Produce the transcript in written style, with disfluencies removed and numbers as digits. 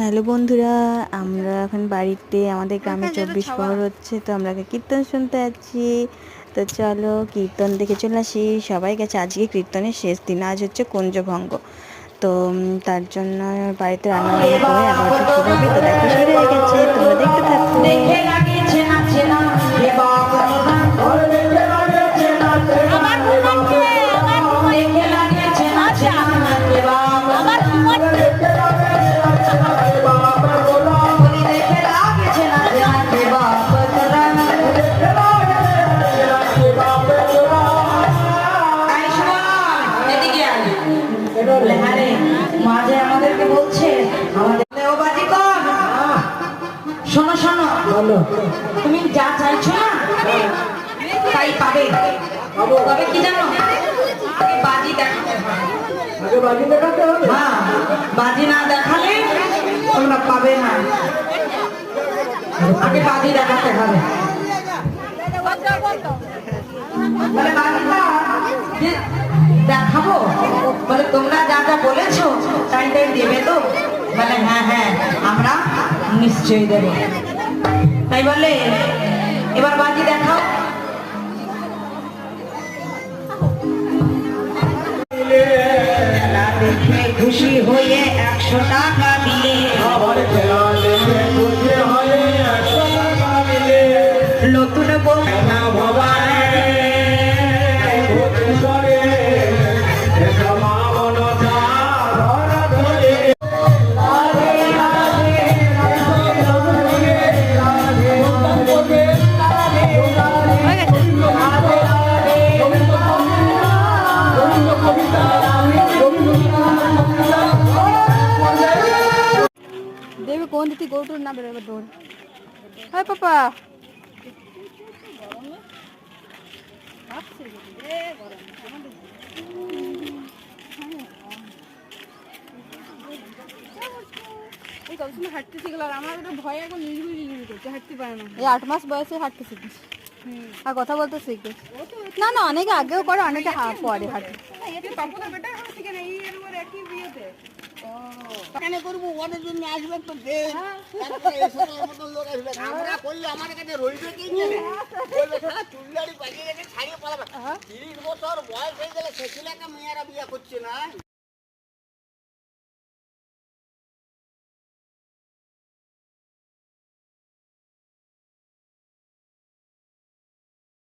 Hello বন্ধুরা, আমরা এখন বাড়িতে আমাদের গ্রামে 24 প্রহর হচ্ছে, তো আমরা কীর্তন শুনতে যাচ্ছি। তো চলো কীর্তন দেখে চলে আসি। সবাই গেছে, আজকে কীর্তনের শেষ দিন, আজ হচ্ছে কুঞ্জভঙ্গ। তো তার জন্য বাড়িতে রান্না বান্না করে 11টা শুরু হবে। তো দেখো শুরু হয়ে গেছে, তোমরা দেখতে থাকো। মাঝে আমাদেরকে বলছে শোনো শোনো, তুমি যা চাইছো না তাই পাবে। তবে কি জানো, আগে বাজি দেখাতে হবে। হ্যাঁ, বাজি না দেখালে তোমরা পাবে না। আগে বাজি দেখাতে হবে। বলে বাজিটা দেখাবো, বলে তোমরা যা যা বলেছো তাই তাই দেবে তো? বলে হ্যাঁ হ্যাঁ, আমরা নিশ্চয়ই দেব। তাই বলে এবার বাজি দেখাও। দেখে খুশি হয়ে 100 টাকা দিলে, নতুন বউ না ভবান দেবে কোন দিকে গরুটোর না বেরোবে দৌড়। হ্যাঁ পাপা, হাঁটতে শিখলো। আর আমার একটা ভয় এখন লিড়বিড়ি করছে, হাঁটতে পারে না। এই 8 মাস বয়সে হাঁটতে শিখিস আর কথা বলতে শিখিস। না না, অনেকে আগেও করে, অনেকে পরে হাঁটে। কেন করবো, ওদের জন্য আসবে তো আমরা করলে আমার কাছে রইবে কি চুল্লারি বাজিয়ে রেখে ছাড়িয়ে পালাবে। 30 বছর বয়স হয়ে গেলে সেখানে একটা মেয়েরা বিয়ে করছে না।